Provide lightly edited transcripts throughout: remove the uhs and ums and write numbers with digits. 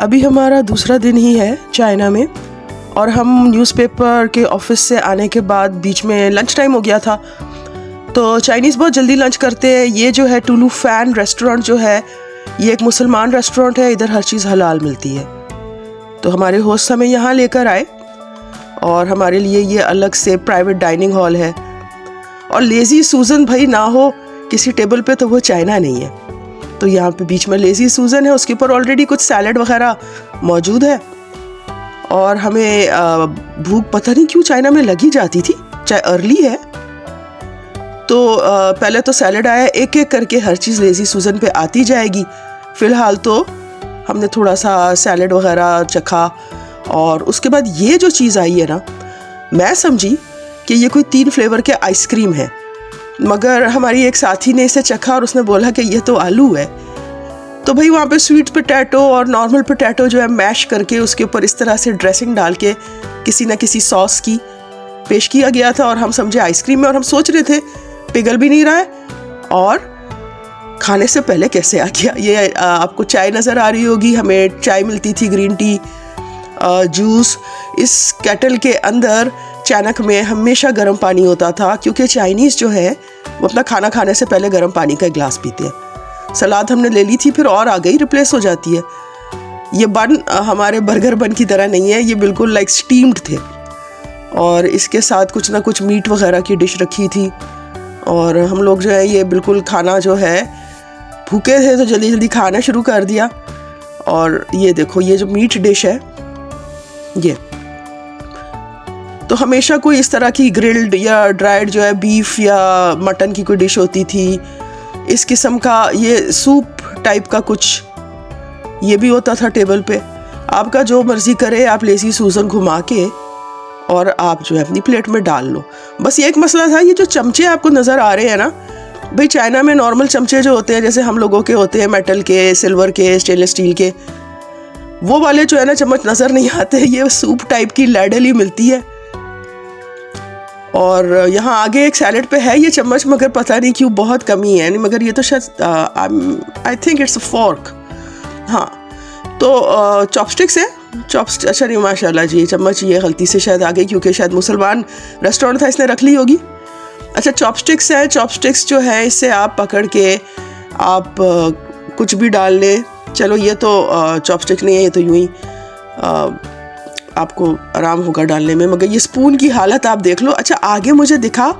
अभी हमारा दूसरा दिन ही है चाइना में और हम न्यूज़पेपर के ऑफिस से आने के बाद बीच में लंच टाइम हो गया था। तो चाइनीज़ बहुत जल्दी लंच करते हैं। ये जो है टुलू फैन रेस्टोरेंट जो है ये एक मुसलमान रेस्टोरेंट है, इधर हर चीज़ हलाल मिलती है। तो हमारे होस्ट हमें यहाँ लेकर आए और हमारे लिए ये अलग से प्राइवेट डाइनिंग हॉल है। और लेज़ी सूजन भाई ना हो किसी टेबल पे तो वो चाइना नहीं है। तो यहाँ पे बीच में लेज़ी सूजन है, उसके ऊपर ऑलरेडी कुछ सैलड वगैरह मौजूद है। और हमें भूख पता नहीं क्यों चाइना में लगी जाती थी, चाहे अर्ली है। तो पहले तो सैलड आया, एक एक करके हर चीज़ लेज़ी सूजन पे आती जाएगी। फ़िलहाल तो हमने थोड़ा सा सैलड वगैरह चखा और उसके बाद ये जो चीज़ आई है ना, मैं समझी कि ये कोई 3 फ्लेवर के आइसक्रीम है, मगर हमारी एक साथी ने इसे चखा और उसने बोला कि ये तो आलू है। तो भाई वहाँ पे स्वीट पोटैटो और नॉर्मल पोटैटो जो है मैश करके उसके ऊपर इस तरह से ड्रेसिंग डाल के किसी न किसी सॉस की पेश किया गया था और हम समझे आइसक्रीम में। और हम सोच रहे थे पिघल भी नहीं रहा है और खाने से पहले कैसे आ गया। ये आपको चाय नज़र आ रही होगी, हमें चाय मिलती थी, ग्रीन टी, जूस। इस केटल के अंदर चाइना में हमेशा गर्म पानी होता था, क्योंकि चाइनीज़ जो है वो अपना खाना खाने से पहले गर्म पानी का गिलास पीते हैं। सलाद हमने ले ली थी, फिर और आ गई, रिप्लेस हो जाती है। ये बन हमारे बर्गर बन की तरह नहीं है, ये बिल्कुल लाइक स्टीम्ड थे और इसके साथ कुछ ना कुछ मीट वगैरह की डिश रखी थी। और हम लोग जो है ये बिल्कुल खाना जो है भूखे थे तो जल्दी जल्दी खाना शुरू कर दिया। और ये देखो ये जो मीट डिश है ये, तो हमेशा कोई इस तरह की ग्रिल्ड या ड्राइड जो है बीफ या मटन की कोई डिश होती थी। इस किस्म का ये सूप टाइप का कुछ ये भी होता था टेबल पे। आपका जो मर्ज़ी करे, आप लेज़ी सूजन घुमा के और आप जो है अपनी प्लेट में डाल लो। बस ये एक मसला था, ये जो चमचे आपको नज़र आ रहे हैं ना भाई, चाइना में नॉर्मल चमचे जो होते हैं जैसे हम लोगों के होते हैं, मेटल के, सिल्वर के, स्टेनलेस स्टील के, वो वाले जो है ना चम्मच नज़र नहीं आते। ये सूप टाइप की लैडल ही मिलती है। और यहाँ आगे एक सैलेड पे है ये चम्मच, मगर पता नहीं क्यों बहुत कमी है। मगर ये तो शायद I think it's a fork. हाँ, तो चॉपस्टिक्स है, अच्छा नहीं, माशाल्लाह जी, चम्मच ये गलती से शायद आ गई क्योंकि शायद मुसलमान रेस्टोरेंट था, इसने रख ली होगी। अच्छा, चॉपस्टिक्स है। चॉपस्टिक्स जो है इससे आप पकड़ के आप कुछ भी डाल लें। चलो ये तो चॉपस्टिक नहीं है, ये तो यूं ही आपको आराम होगा डालने में, मगर ये स्पून की हालत आप देख लो। अच्छा, आगे मुझे दिखा,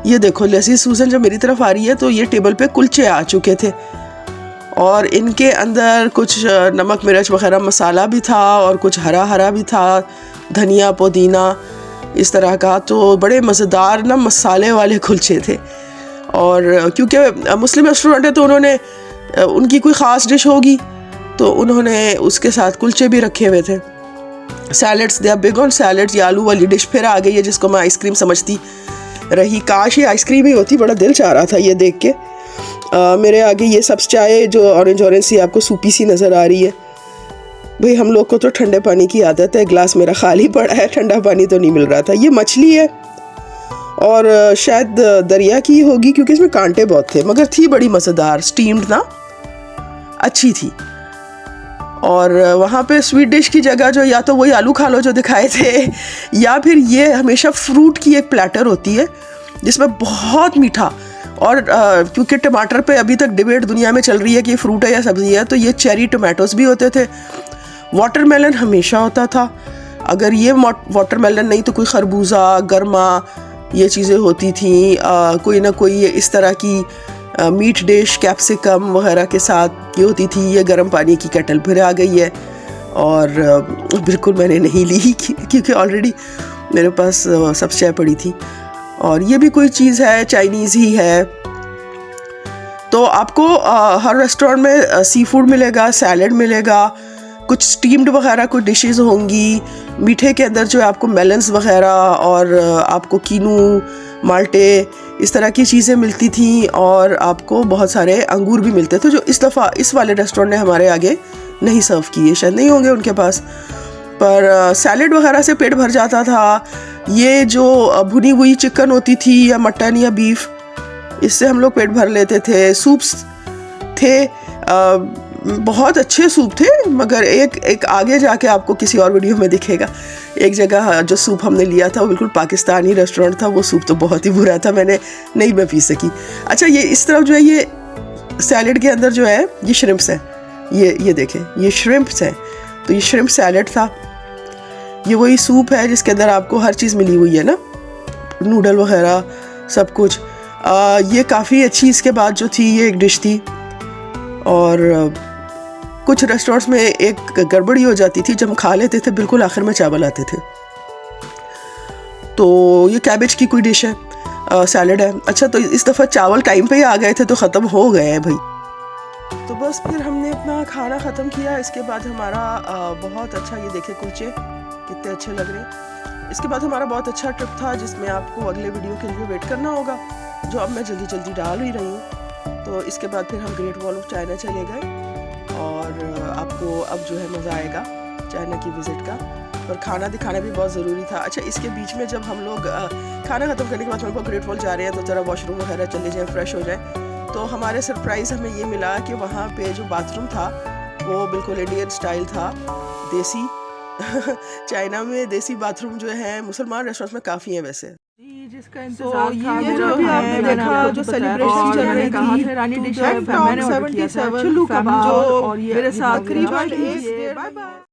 ये देखो लेज़ी सूजन जो मेरी तरफ आ रही है, तो ये टेबल पे कुलचे आ चुके थे और इनके अंदर कुछ नमक मिर्च वगैरह मसाला भी था और कुछ हरा हरा भी था, धनिया पुदीना इस तरह का। तो बड़े मज़ेदार ना मसाले वाले कुलचे थे। और क्योंकि मुस्लिम रेस्टोरेंट है तो उन्होंने उनकी कोई ख़ास डिश होगी तो उन्होंने उसके साथ कुलचे भी रखे हुए थे। Salads, they are big on salads. ये आलू वाली डिश फिर आ गई है जिसको मैं आइसक्रीम समझती रही। काश ये आइसक्रीम ही होती, बड़ा दिल चाह रहा था ये देख के। मेरे आगे ये सब चाय जो ऑरेंज ऑरेंज सी आपको सूपी सी नज़र आ रही है। भाई हम लोग को तो ठंडे पानी की आदत है, गिलास मेरा खाली पड़ा है, ठंडा पानी तो नहीं मिल रहा था। ये मछली है और शायद दरिया की होगी क्योंकि इसमें कांटे बहुत थे, मगर थी बड़ी मज़ेदार, स्टीम्ड ना, अच्छी थी। और वहाँ पे स्वीट डिश की जगह जो या तो वही आलू खा लो जो दिखाए थे, या फिर ये हमेशा फ्रूट की एक प्लेटर होती है जिसमें बहुत मीठा। और क्योंकि टमाटर पे अभी तक डिबेट दुनिया में चल रही है कि फ्रूट है या सब्ज़ी है, तो ये चेरी टोमेटोज़ भी होते थे। वाटरमेलन हमेशा होता था, अगर ये वाटरमेलन नहीं तो कोई खरबूजा, गरमा, ये चीज़ें होती थी। कोई ना कोई इस तरह की मीट डिश कैप्सिकम वगैरह के साथ ये होती थी। ये गर्म पानी की केटल फिर आ गई है और बिल्कुल मैंने नहीं ली क्योंकि ऑलरेडी मेरे पास सब चाय पड़ी थी। और ये भी कोई चीज़ है, चाइनीज़ ही है। तो आपको हर रेस्टोरेंट में सी फूड मिलेगा, सैलड मिलेगा, कुछ स्टीम्ड वगैरह कुछ डिशेस होंगी। मीठे के अंदर जो है आपको मेलन्स वगैरह और आपको कीनू, माल्टे, इस तरह की चीज़ें मिलती थी। और आपको बहुत सारे अंगूर भी मिलते थे जो इस दफ़ा इस वाले रेस्टोरेंट ने हमारे आगे नहीं सर्व किए, शायद नहीं होंगे उनके पास। पर सैलड वगैरह से पेट भर जाता था। ये जो भुनी हुई चिकन होती थी या मटन या बीफ, इससे हम लोग पेट भर लेते थे। सूप्स थे, बहुत अच्छे सूप थे, मगर एक आगे जाके आपको किसी और वीडियो में दिखेगा। एक जगह जो सूप हमने लिया था वो बिल्कुल पाकिस्तानी रेस्टोरेंट था, वो सूप तो बहुत ही बुरा था, मैंने नहीं मैं पी सकी। अच्छा, ये इस तरफ जो है ये सैलेड के अंदर जो है ये श्रिम्प्स हैं, ये देखें ये श्रिम्प्स हैं। तो ये श्रिम्प सैलेड था। ये वही सूप है जिसके अंदर आपको हर चीज़ मिली हुई है ना, नूडल वगैरह सब कुछ। ये काफ़ी अच्छी इसके बाद जो थी ये एक डिश थी। और कुछ रेस्टोरेंट्स में एक गड़बड़ी हो जाती थी, जब हम खा लेते थे बिल्कुल आखिर में चावल आते थे। तो ये कैबेज की कोई डिश है, सैलड है। अच्छा, तो इस दफ़ा चावल टाइम पे ही आ गए थे तो ख़त्म हो गए हैं भाई। तो बस फिर हमने अपना खाना ख़त्म किया। इसके बाद हमारा बहुत अच्छा, ये देखे कुलचे कितने अच्छे लग रहे हैं। इसके बाद हमारा बहुत अच्छा ट्रिप था जिसमें आपको अगले वीडियो के लिए वेट करना होगा, जो अब मैं जल्दी जल्दी डाल ही रही हूँ। तो इसके बाद फिर हम ग्रेट वॉल ऑफ चाइना चले गए और आपको अब जो है मज़ा आएगा चाइना की विज़िट का। और खाना दिखाना भी बहुत ज़रूरी था। अच्छा, इसके बीच में जब हम लोग खाना ख़त्म करने के बाद हम लोग ग्रेट वॉल जा रहे हैं तो ज़रा वॉशरूम वगैरह चले जाएँ, फ्रेश हो जाए। तो हमारे सरप्राइज़ हमें ये मिला कि वहाँ पे जो बाथरूम था वो बिल्कुल इंडियन स्टाइल था, देसी। चाइना में देसी बाथरूम जो है मुसलमान रेस्टोरेंट्स में काफ़ी हैं वैसे। जिसका इंतजार था, ये जो अभी आपने देखा जो सेलिब्रेशन चल रही थी, रानी डिश है, मैंने ऑर्डर किया था चुल्लू कबाब और ये मेरे साथ करीब 1 बाय बाय।